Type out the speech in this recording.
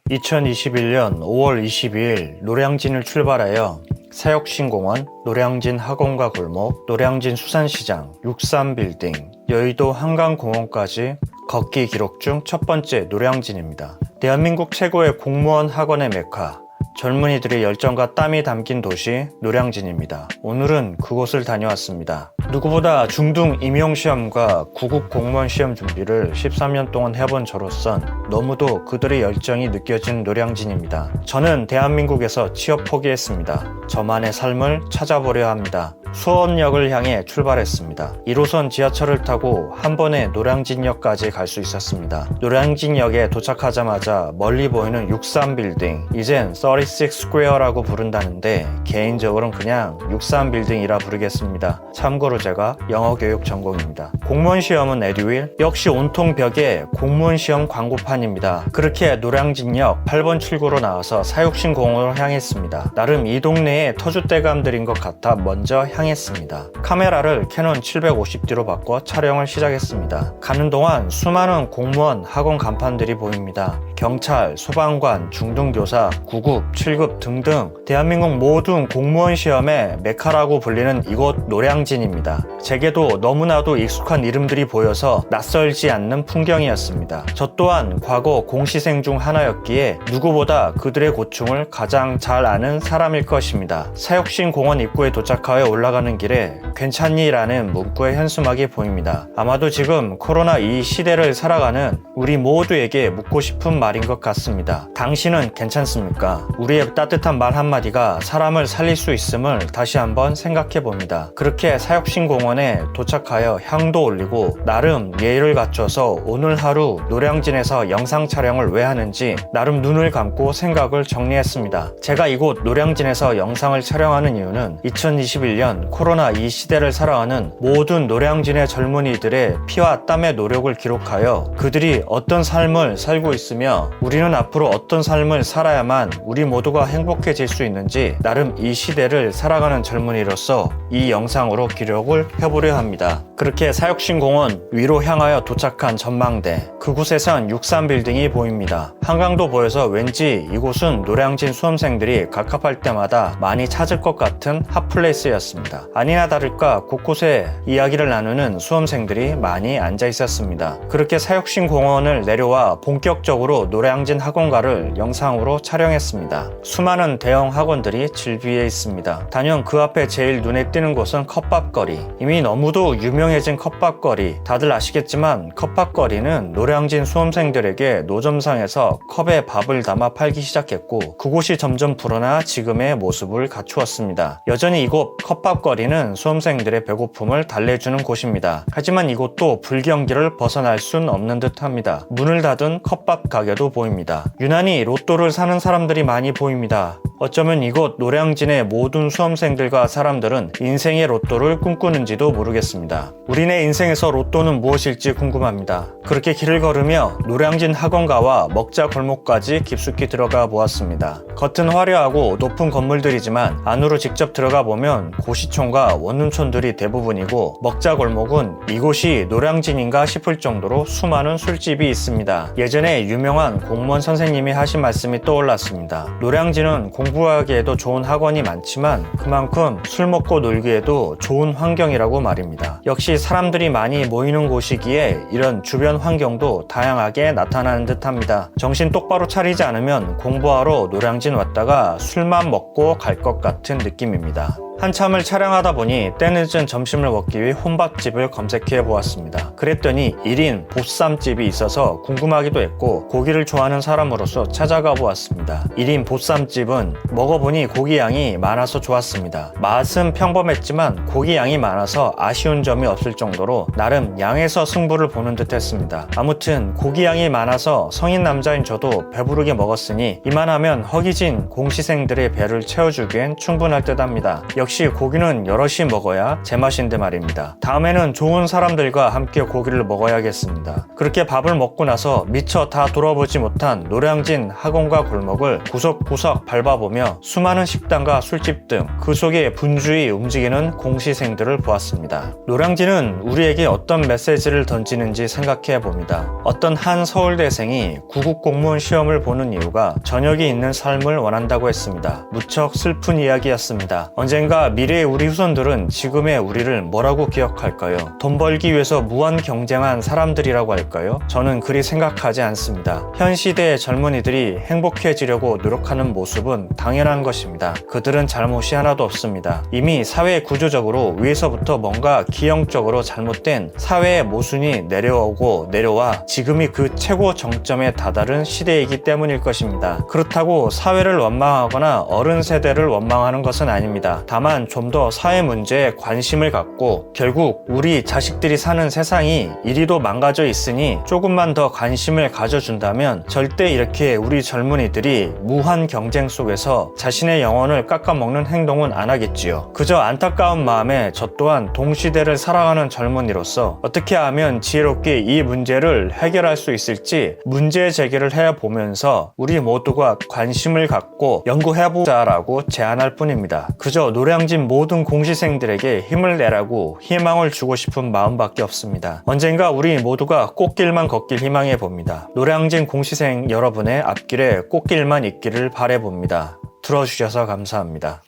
2021년 5월 22일 노량진을 출발하여 사육신공원, 노량진 학원가 골목, 노량진 수산시장, 63빌딩, 여의도 한강공원까지 걷기 기록 중 첫 번째 노량진입니다. 대한민국 최고의 공무원 학원의 메카, 젊은이들의 열정과 땀이 담긴 도시 노량진입니다. 오늘은 그곳을 다녀왔습니다. 누구보다 중등 임용시험과 구급 공무원 시험 준비를 13년 동안 해본 저로선 너무도 그들의 열정이 느껴진 노량진입니다. 저는 대한민국에서 취업 포기했습니다. 저만의 삶을 찾아보려 합니다. 수원역을 향해 출발했습니다. 1호선 지하철을 타고 한 번에 노량진역까지 갈 수 있었습니다. 노량진역에 도착하자마자 멀리 보이는 63빌딩, 이젠 36스퀘어라고 부른다는데 개인적으로는 그냥 63빌딩이라 부르겠습니다. 참고로 제가 영어교육 전공입니다. 공무원 시험은 에듀윌, 역시 온통 벽에 공무원 시험 광고판입니다. 그렇게 노량진역 8번 출구로 나와서 사육신공원으로 향했습니다. 나름 이 동네에 터줏대감들인 것 같아 먼저 향했습니다. 카메라를 캐논 750D로 바꿔 촬영을 시작했습니다. 가는 동안 수많은 공무원 학원 간판들이 보입니다. 경찰, 소방관, 중등교사, 9급, 7급 등등 대한민국 모든 공무원 시험의 메카라고 불리는 이곳 노량진입니다. 제게도 너무나도 익숙한 이름들이 보여서 낯설지 않는 풍경이었습니다. 저 또한 과거 공시생 중 하나였기에 누구보다 그들의 고충을 가장 잘 아는 사람일 것입니다. 사육신공원 입구에 도착하여 올라가는 길에 괜찮니? 라는 문구의 현수막이 보입니다. 아마도 지금 코로나 이 시대를 살아가는 우리 모두에게 묻고 싶은 말인 것 같습니다. 당신은 괜찮습니까? 우리의 따뜻한 말 한마디가 사람을 살릴 수 있음을 다시 한번 생각해 봅니다. 그렇게 사육신공원에 도착하여 향도 올리고 나름 예의를 갖춰서 오늘 하루 노량진에서 영상 촬영을 왜 하는지 나름 눈을 감고 생각을 정리했습니다. 제가 이곳 노량진에서 영상을 촬영하는 이유는 2021년 코로나 이 시대를 살아가는 모든 노량진의 젊은이들의 피와 땀의 노력을 기록하여 그들이 어떤 삶을 살고 있으며 우리는 앞으로 어떤 삶을 살아야만 우리 모두가 행복해질 수 있는지 나름 이 시대를 살아가는 젊은이로서 이 영상으로 기록을 해보려 합니다. 그렇게 사육신공원 위로 향하여 도착한 전망대, 그곳에선 63빌딩이 보입니다. 한강도 보여서 왠지 이곳은 노량진 수험생들이 갑갑할 때마다 많이 찾을 것 같은 핫플레이스였습니다. 아니나 다를까 곳곳에 이야기를 나누는 수험생들이 많이 앉아 있었습니다. 그렇게 사육신공원을 내려와 본격적으로 노량진 학원가를 영상으로 촬영했습니다. 수많은 대형 학원들이 질비해 있습니다. 단연 그 앞에 제일 눈에 띄는 곳은 컵밥거리. 이미 너무도 유명해진 컵밥거리. 다들 아시겠지만 컵밥거리는 노량진 수험생들에게 노점상에서 컵에 밥을 담아 팔기 시작했고 그곳이 점점 불어나 지금의 모습을 갖추었습니다. 여전히 이곳 컵밥거리는 수험생들의 배고픔을 달래주는 곳입니다. 하지만 이곳도 불경기를 벗어날 순 없는 듯합니다. 문을 닫은 컵밥 가게도 보입니다. 유난히 로또를 사는 사람들이 많이 보입니다. 어쩌면 이곳 노량진의 모든 수험생들과 사람들은 인생의 로또를 꿈꾸는지도 모르겠습니다. 우리네 인생에서 로또는 무엇일지 궁금합니다. 그렇게 길을 걸으며 노량진 학원가와 먹자 골목까지 깊숙이 들어가 보았습니다. 겉은 화려하고 높은 건물들이지만 안으로 직접 들어가 보면 고시촌과 원룸촌들이 대부분이고 먹자 골목은 이곳이 노량진인가 싶을 정도로 수많은 술집이 있습니다. 예전에 유명한 공무원 선생님이 하신 말씀이 떠올랐습니다. 노량진은 공부하기에도 좋은 학원이 많지만 그만큼 술 먹고 놀기에도 좋은 환경이라고 말입니다. 역시 사람들이 많이 모이는 곳이기에 이런 주변 환경도 다양하게 나타나는 듯합니다. 정신 똑바로 차리지 않으면 공부하러 노량진 왔다가 술만 먹고 갈 것 같은 느낌입니다. 한참을 촬영하다 보니 때늦은 점심을 먹기 위해 혼밥집을 검색해 보았습니다. 그랬더니 1인 보쌈집이 있어서 궁금하기도 했고 고기를 좋아하는 사람으로서 찾아가 보았습니다. 1인 보쌈집은 먹어보니 고기 양이 많아서 좋았습니다. 맛은 평범했지만 고기 양이 많아서 아쉬운 점이 없을 정도로 나름 양에서 승부를 보는 듯 했습니다. 아무튼 고기 양이 많아서 성인 남자인 저도 배부르게 먹었으니 이만하면 허기진 공시생들의 배를 채워주기엔 충분할 듯 합니다. 역시 고기는 여럿이 먹어야 제맛인데 말입니다. 다음에는 좋은 사람들과 함께 고기를 먹어야겠습니다. 그렇게 밥을 먹고 나서 미처 다 돌아보지 못한 노량진 학원과 골목을 구석구석 밟아보며 수많은 식당과 술집 등 그 속에 분주히 움직이는 공시생들을 보았습니다. 노량진은 우리에게 어떤 메시지를 던지는지 생각해 봅니다. 어떤 한 서울대생이 구급 공무원 시험을 보는 이유가 저녁이 있는 삶을 원한다고 했습니다. 무척 슬픈 이야기였습니다. 언젠가 미래의 우리 후손들은 지금의 우리를 뭐라고 기억할까요? 돈 벌기 위해서 무한 경쟁한 사람들이라고 할까요? 저는 그리 생각하지 않습니다. 현 시대의 젊은이들이 행복해지려고 노력하는 모습은 당연한 것입니다. 그들은 잘못이 하나도 없습니다. 이미 사회 구조적으로 위에서부터 뭔가 기형적으로 잘못된 사회의 모순이 내려오고 내려와 지금이 그 최고 정점에 다다른 시대이기 때문일 것입니다. 그렇다고 사회를 원망하거나 어른 세대를 원망하는 것은 아닙니다. 다만 좀 더 사회 문제에 관심을 갖고 결국 우리 자식들이 사는 세상이 이리도 망가져 있으니 조금만 더 관심을 가져준다면 절대 이렇게 우리 젊은이들이 무한 경쟁 속에서 자신의 영혼을 깎아먹는 행동은 안 하겠지요. 그저 안타까운 마음에 저 또한 동시대를 살아가는 젊은이로서 어떻게 하면 지혜롭게 이 문제를 해결할 수 있을지 문제 제기를 해보면서 우리 모두가 관심을 갖고 연구해보자라고 제안할 뿐입니다. 그저 노량진 모든 공시생들에게 힘을 내라고 희망을 주고 싶은 마음밖에 없습니다. 언젠가 우리 모두가 꽃길만 걷길 희망해 봅니다. 노량진 공시생 여러분의 앞길에 꽃길만 있기를 바라봅니다. 들어주셔서 감사합니다.